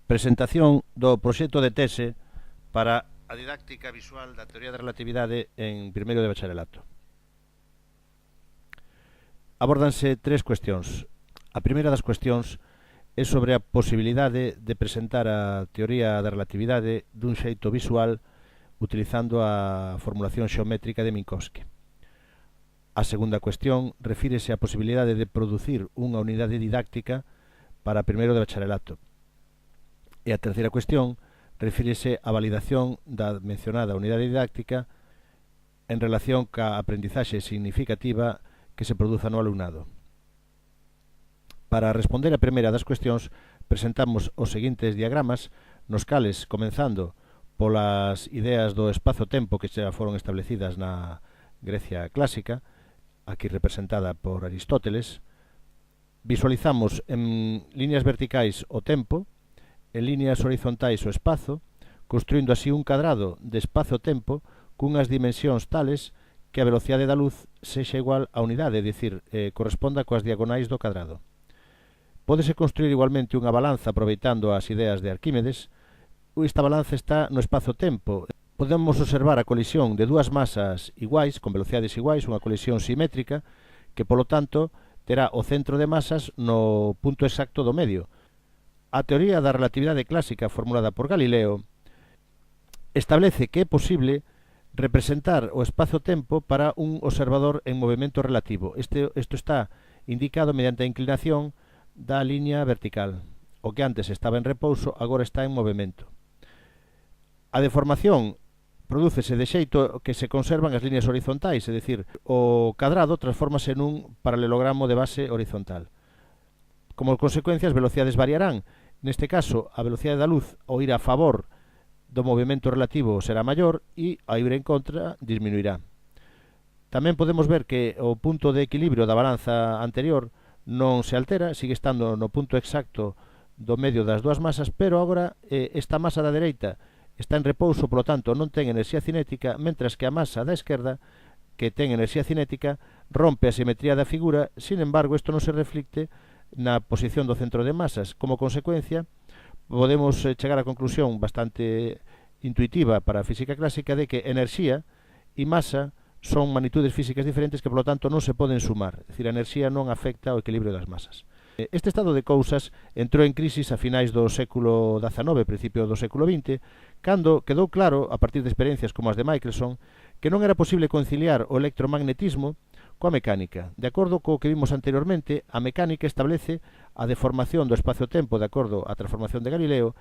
Presentación do proxecto de tese para a didáctica visual da teoría da relatividade en primeiro de bacharelato. Abórdanse tres cuestións. A primeira das cuestións é sobre a posibilidade de presentar a teoría da relatividade dun xeito visual utilizando a formulación xeométrica de Minkowski. A segunda cuestión refírese á posibilidade de producir unha unidade didáctica para primeiro de bacharelato. E a terceira cuestión refírese á validación da mencionada unidade didáctica en relación ca aprendizaxe significativa que se produza no alumnado. Para responder a primeira das cuestións, presentamos os seguintes diagramas, nos cales, comenzando polas ideas do espazo-tempo que xa foron establecidas na Grecia clásica, aquí representada por Aristóteles, visualizamos en líneas verticais o tempo, en líneas horizontais o espazo, construindo así un cadrado de espazo-tempo cunhas dimensións tales que a velocidade da luz sexa igual á unidade, é dicir, corresponda coas diagonais do cadrado. Pódese construir igualmente unha balanza aproveitando as ideas de Arquímedes. Esta balanza está no espazo-tempo. Podemos observar a colisión de dúas masas iguais, con velocidades iguais, unha colisión simétrica, que polo tanto terá o centro de masas no punto exacto do medio. A teoría da relatividade clásica formulada por Galileo establece que é posible representar o espazo-tempo para un observador en movimento relativo. Isto está indicado mediante a inclinación da liña vertical. O que antes estaba en repouso agora está en movimento. A deformación prodúcese de xeito que se conservan as líneas horizontais, é dicir, o cadrado transfórmase nun paralelogramo de base horizontal. Como consecuencia, as velocidades variarán. Neste caso, a velocidade da luz ao ir a favor do movimento relativo será maior e ao ir en contra disminuirá. Tamén podemos ver que o punto de equilibrio da balanza anterior non se altera, sigue estando no punto exacto do medio das dúas masas, pero agora esta masa da dereita está en repouso, polo tanto non ten enerxía cinética, mentras que a masa da esquerda, que ten enerxía cinética, rompe a simetría da figura. Sin embargo, isto non se reflicte na posición do centro de masas. Como consecuencia, podemos chegar á conclusión bastante intuitiva para a física clásica de que enerxía e masa son magnitudes físicas diferentes que, polo tanto, non se poden sumar. É dicir, a enerxía non afecta ao equilibrio das masas. Este estado de cousas entrou en crisis a finais do século XIX, principio do século XX, cando quedou claro, a partir de experiencias como as de Michelson, que non era posible conciliar o electromagnetismo coa mecánica. De acordo co que vimos anteriormente, a mecánica establece a deformación do espacio-tempo de acordo á transformación de Galileo,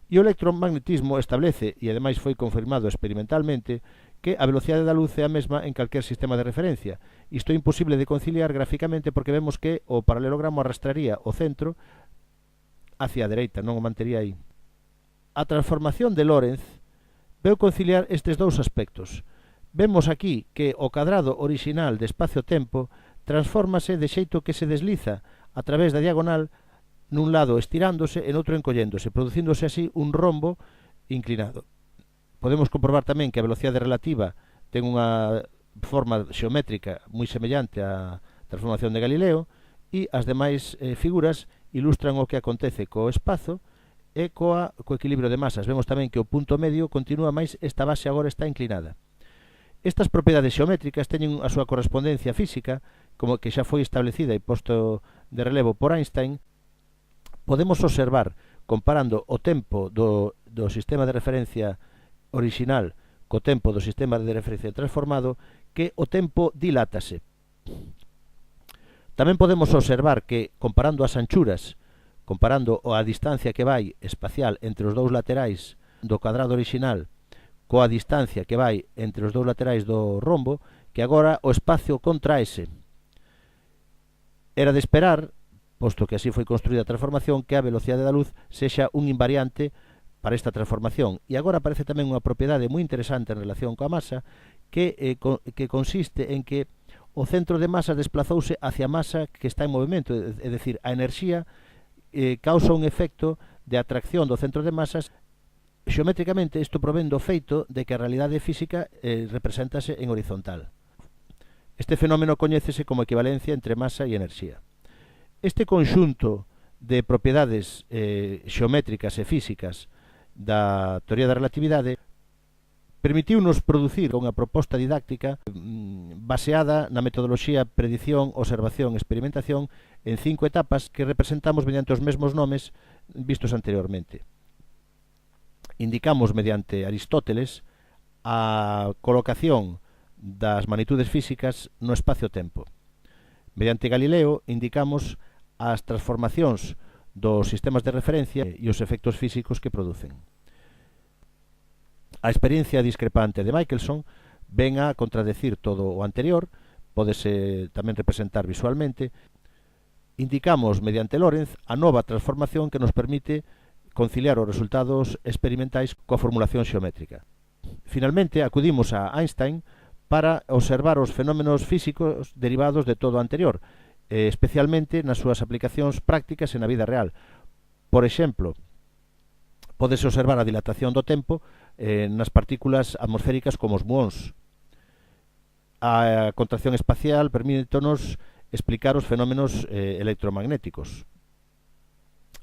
e o electromagnetismo establece, e ademais foi confirmado experimentalmente, que a velocidade da luz é a mesma en calquer sistema de referencia. Isto é imposible de conciliar gráficamente porque vemos que o paralelogramo arrastraría o centro hacia a dereita, non o mantería aí. A transformación de Lorentz veu conciliar estes dous aspectos. Vemos aquí que o cadrado orixinal de espacio-tempo transfórmase de xeito que se desliza a través da diagonal nun lado estirándose e noutro encolléndose, producíndose así un rombo inclinado. Podemos comprobar tamén que a velocidade relativa ten unha forma xeométrica moi semellante á transformación de Galileo e as demais figuras ilustran o que acontece co espazo e co equilibrio de masas. Vemos tamén que o punto medio continúa, máis esta base agora está inclinada. Estas propiedades xeométricas teñen a súa correspondencia física, como que xa foi establecida e posto de relevo por Einstein. Podemos observar, comparando o tempo do sistema de referencia orixinal co tempo do sistema de referencia transformado, que o tempo dilátase. Tamén podemos observar que, comparando as anchuras, comparando a distancia que vai espacial entre os dous laterais do cadrado orixinal coa distancia que vai entre os dous laterais do rombo, que agora o espacio contraese. Era de esperar, posto que así foi construída a transformación, que a velocidade da luz sexa un invariante para esta transformación. E agora aparece tamén unha propiedade moi interesante en relación coa masa, que consiste en que o centro de masa desplazouse hacia a masa que está en movimento, é dicir, a enerxía causa un efecto de atracción do centro de masas. Xeométricamente, isto provén do feito de que a realidade física represéntase en horizontal. Este fenómeno coñécese como equivalencia entre masa e enerxía. Este conxunto de propiedades xeométricas e físicas da teoría da relatividade, permitiunos producir unha proposta didáctica baseada na metodoloxía predición, observación e experimentación en 5 etapas que representamos mediante os mesmos nomes vistos anteriormente. Indicamos mediante Aristóteles a colocación das magnitudes físicas no espacio-tempo. Mediante Galileo indicamos as transformacións dos sistemas de referencia e os efectos físicos que producen. A experiencia discrepante de Michelson ven a contradecir todo o anterior, pódese tamén representar visualmente. Indicamos mediante Lorentz a nova transformación que nos permite conciliar os resultados experimentais coa formulación xeométrica. Finalmente, acudimos a Einstein para observar os fenómenos físicos derivados de todo o anterior, especialmente nas súas aplicacións prácticas e na vida real. Por exemplo, pódese observar a dilatación do tempo nas partículas atmosféricas como os muóns. A contracción espacial permítenos explicar os fenómenos electromagnéticos.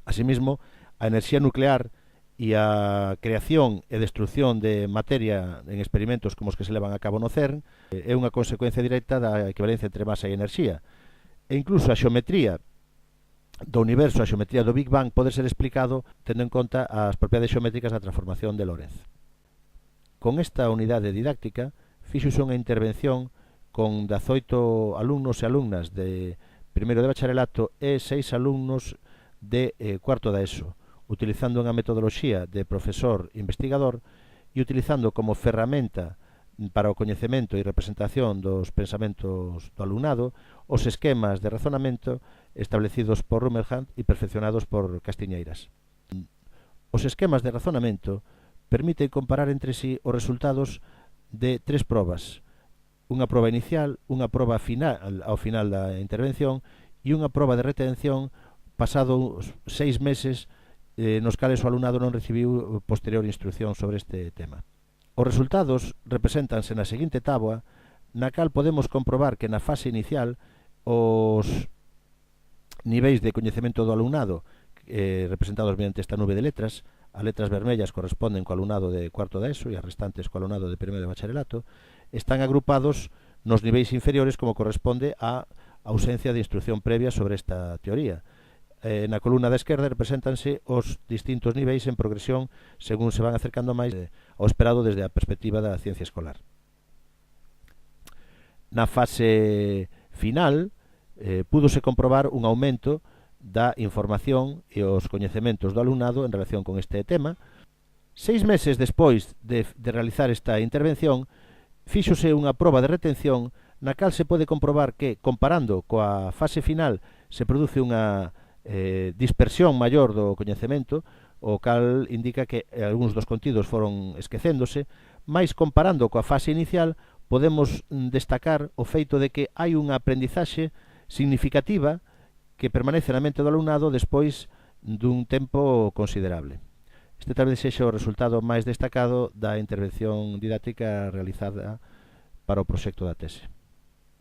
Asimismo, a enerxía nuclear e a creación e destrucción de materia en experimentos como os que se levan a cabo no CERN é unha consecuencia directa da equivalencia entre masa e enerxía. E incluso a xeometría do universo, a xeometría do Big Bang, pode ser explicado tendo en conta as propiedades xeométricas da transformación de Lorentz. Con esta unidade didáctica fixose unha intervención con 18 alumnos e alumnas de primeiro de bacharelato e 6 alumnos de cuarto da ESO, utilizando unha metodoloxía de profesor investigador e utilizando como ferramenta para o coñecemento e representación dos pensamentos do alumnado os esquemas de razonamento establecidos por Rumelhant e perfeccionados por Castiñeiras. Os esquemas de razonamento permiten comparar entre sí os resultados de 3 probas: unha proba inicial, unha proba final ao final da intervención e unha proba de retención pasados 6 meses nos cales o alumnado non recibiu posterior instrucción sobre este tema. Os resultados represéntanse na seguinte táboa, na cal podemos comprobar que na fase inicial os niveis de coñecemento do alumnado, representados mediante esta nube de letras, as letras vermellas corresponden co alumnado de cuarto da ESO e as restantes co alumnado de primeiro de bacharelato, están agrupados nos niveis inferiores como corresponde á ausencia de instrucción previa sobre esta teoría. Na columna da esquerda represéntanse os distintos niveis en progresión según se van acercando máis ao esperado desde a perspectiva da ciencia escolar. Na fase final, púdose comprobar un aumento da información e os coñecementos do alumnado en relación con este tema. 6 meses despois de realizar esta intervención, fíxose unha proba de retención na cal se pode comprobar que, comparando coa fase final, se produce unha dispersión maior do coñecemento, o cal indica que algúns dos contidos foron esquecéndose, mais comparando coa fase inicial podemos destacar o feito de que hai unha aprendizaxe significativa que permanece na mente do alumnado despois dun tempo considerable. Este tal vez sexa o resultado máis destacado da intervención didáctica realizada para o proxecto da tese.